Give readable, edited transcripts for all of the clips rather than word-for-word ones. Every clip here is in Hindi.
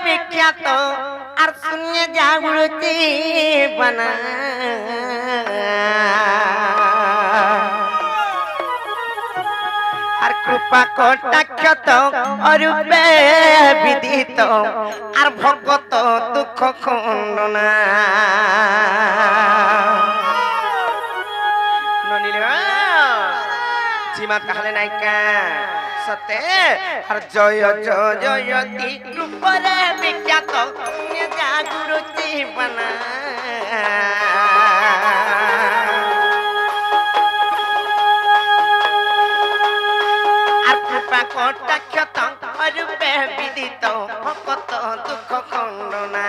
विख्यात और शून्य जागृति बना और कृपा कटाक्षत और विदित और भगत दुख खंडना जीमा कहले नायिका सते हर जय जय जयती रूपरे विख्यात जागृति बना और कृपा कटाक्षत और विदित भगत दुख खंडना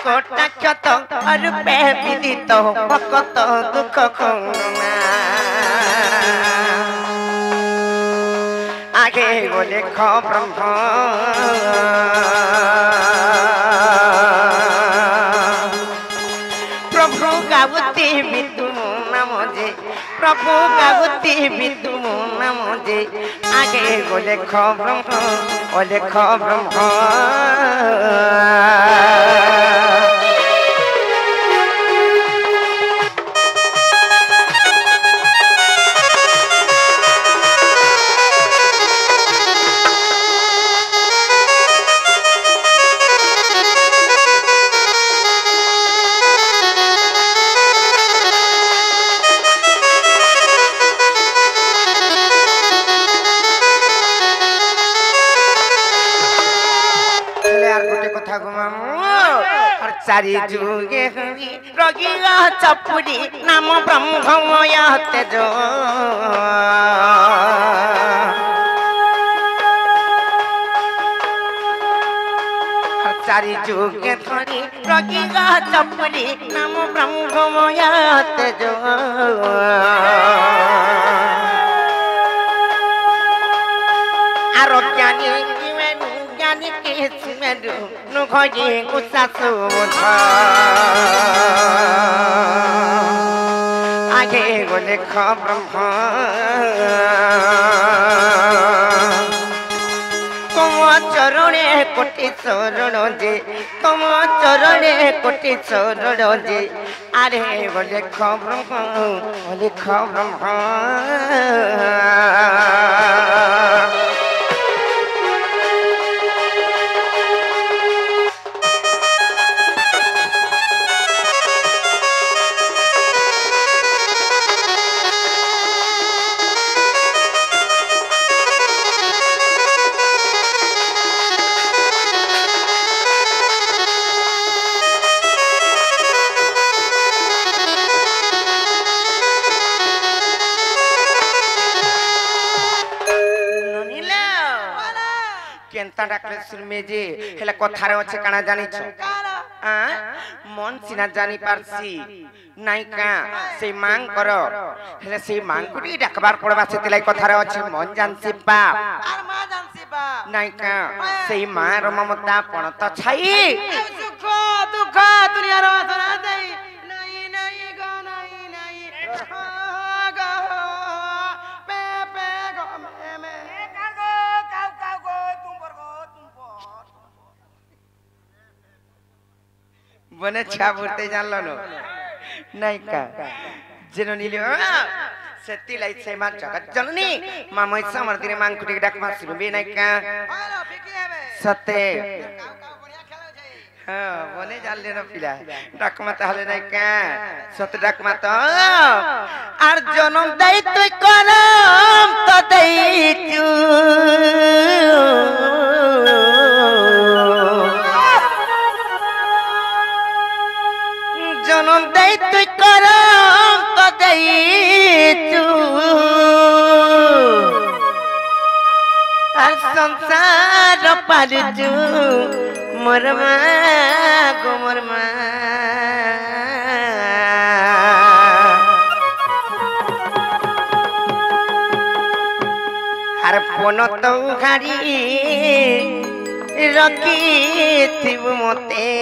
कटाक्षत और विदित भगत दुख खंडना आगे बोले खो ब्रह्म प्रभु गावती विदु नाम जे प्रभु गावती विदु नाम जे आगे बोले खो ब्रह्म बोले खो ब्रह्म चारि जुगे रगी चपुरी नाम ब्रह्ममय तेज चारि जुगे धरी रगी चपुरी नाम ब्रह्ममय तेज आरो ज्ञानी ज्ञानी के सुमेरु नुखजी कुसासु आगे बोले ख ब्रह्म तुम चरणे कोटि चरण जे तुम चरणे कोटि चरण जे अरे बोले ख ब्रह्म बोले ख ब्रह्म जे हेला कथारे अच्छे काना जानी छ मन सिना जानी पारसी नायिका से मांग करो हेले से मांग कुटी डाकबार पड़बा से तिलाई कथारे अच्छे मन जानसी बाप आर मा जानसी बाप नायिका से मां रो ममता पण त छाई सुख दुख दुनिया रो सना दई नहीं नहीं गो नहीं नहीं गो पे पे गो मे का गो काउ काउ गो तुम पर गो तुम पर बने छा बोलते जान लो नहीं का जेनो नीले सेती लाई से मा जगत जननी मामई समर दिने मांग कुटी डाक मा सुबे नहीं का हेलो फिकी हेबे सते हां बने जान ले न पिला डाक मा ताहले नहीं का सते डाक मा तो आर जनम दई तुई करम तो दई तू जनम दई तुई करम तो दई तू आर संसार पार तू मोर मां गो मोर मां आर फोन तो घाड़ी रखी थिब मते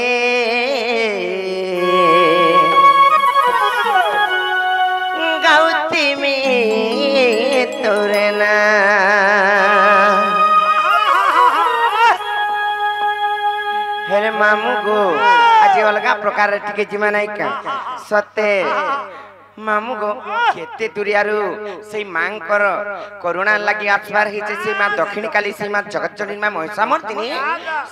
गाउती में आज अलग प्रकार टिके जिमा नाई का सते मामू गो केते दुरियारू से मांग कर करुणा लगी आसबार हिचे से मा दक्षिण काली से मा जगत जननी मा महिषामर्दिनी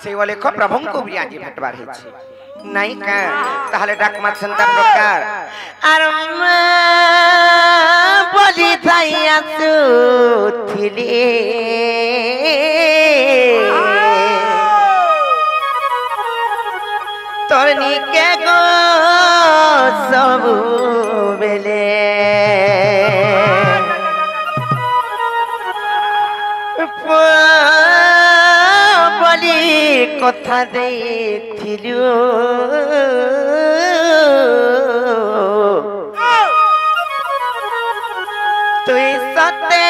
से बोले को प्रभु को भी आज भेटबार हिचे नहीं का ताहले डाक मा संता प्रकार आर बोली थाइया सुथिली तोरनी के गो सब बेले बोली कथा देथिलु तुई सते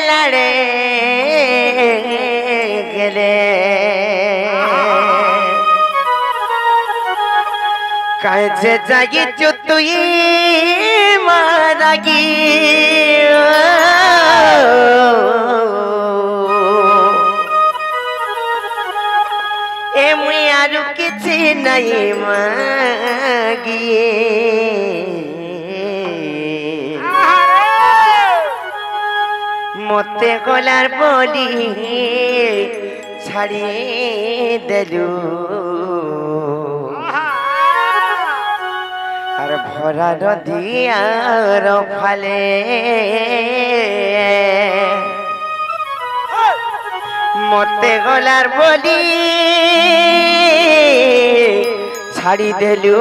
लड़े गेले काजे जागी जो तुई मारागी ए मुयारू किसी नहीं मागी मोते गोलार बोली छाड़ी देलू और भरा नदियार फाले मोते गोलार बोली छाड़ी देलू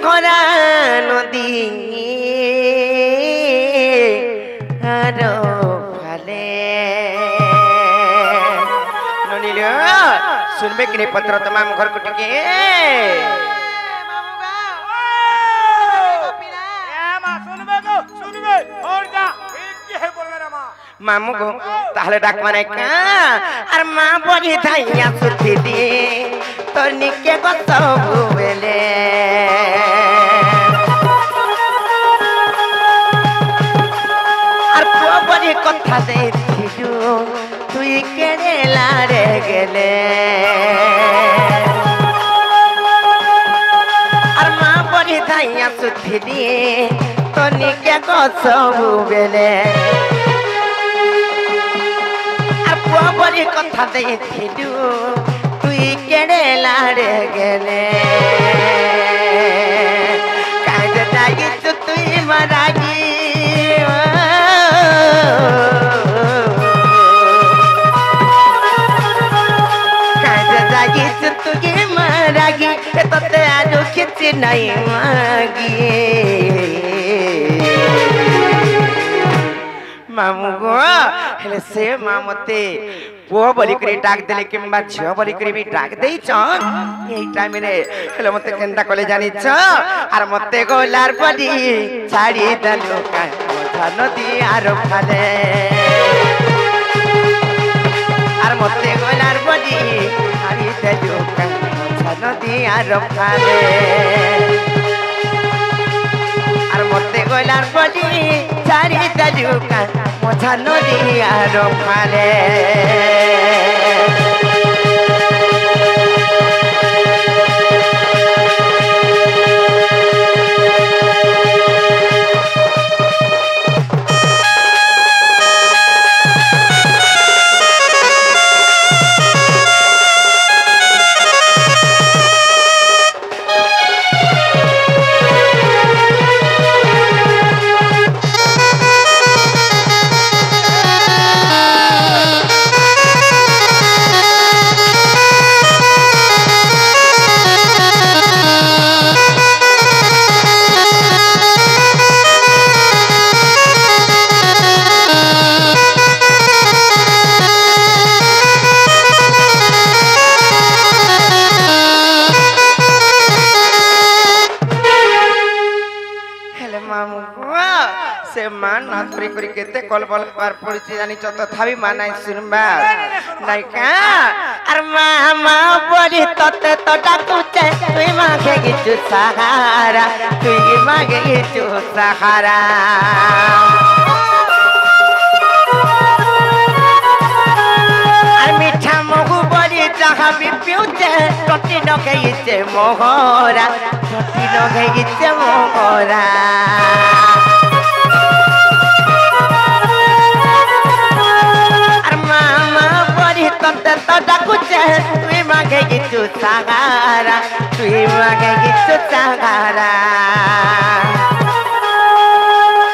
भरा नदी आर फाले सुनबे कि नहीं पत्र तमाम घर को टिके मामू को ताहले डाक माने का अर मां बोली थाइया सुथी दी तो निके को सब बेले अर को बोली कथा देथिलु तुई केड़े लारे गेले अर मां बोली थाइया सुथी दी तो निके को सब बेले बोली कथा देथिलु तुई केड़े लाड़े गेले काजे जागी तुई मरागी काजे जागी तुई मरागी तते आज किसी नहीं मागी मामू गो हेले से मामते पुओ बोली करी डाक देले किंबा झियो बोली करी भी डाक देई छ एई टाइम रे हेले मते केनता कले जानि छ आर मते गोलार बोली छाड़ी दलो का मथा नदी आर फाले आर मते गोलार बोली छाड़ी दलो का मथा नदी आर फाले आर मते गोलार बोली छाड़ी दलो का मथा नदी आर फाले से मान ना थोड़ी करी केते कल बल पार पड़छि जानि छ तथापि मानाय सुनबा नाही का अर मामा बोली तते तो डाकुचे तुई मागे गिचु सहारा तुई मागे गिचु सहारा जहाँ भी पिउचे टोटी लगेइचे मोहरा टोटी लगेइचे मोहरा अरे मामा बड़ी तंते तो डाकुचे तुई मांगे गिचु सागारा तुई मांगे गिचु सागारा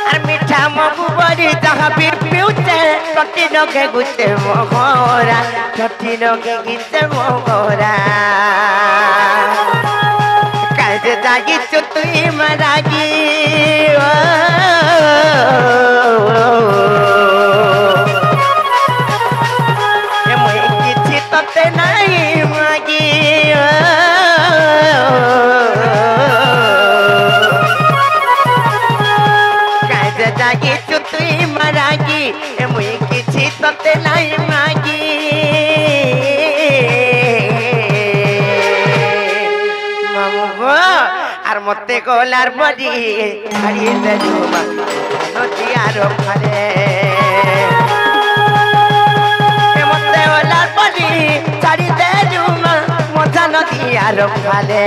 अरे मीठा मगु बड़ी जहाँ भी पिउचे टोटी लगे गुचे मोहरा टोटी लगे गिचे मोहरा काजे जागी चु तुई मरागी मुई किछि तते नहीं मागी काजे जागी चु तुई मरागी मुई किछि तते नहीं मागी আর মতে গোলার বডি হারিয়ে দেজুমা নদী আর ফালে মতে গোলার বডি ছাড়ি দেজুমা মজা নদী আর ফালে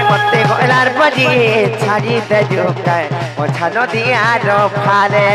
মতে গোলার বডি ছাড়ি দেজুমা মজা নদী আর ফালে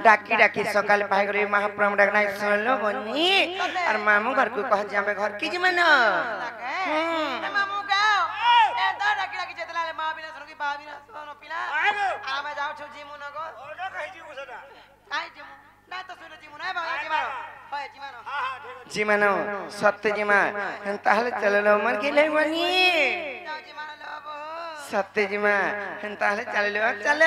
डाकी डाकी सकाल पाए गरे महाप्रभु डाकना सुनलो बनी और मामू घर को कह जाबे घर की जी मन मामू गाओ ए दा डाकी डाकी जेतला ले मां बिना सुनो की बा बिना सुनो पिला आमे जाऊ छु जिमु न गो ओडा कहि जिमु सदा काई जिमु ना तो सुनो जिमु ना बा जिमानो होय जिमानो हां हां ठीक जी मानो सत्य जी मां ताहले चललो मन गेले बनी जाऊ जिमानो लो बो सत्य जी मां ताहले चललो चल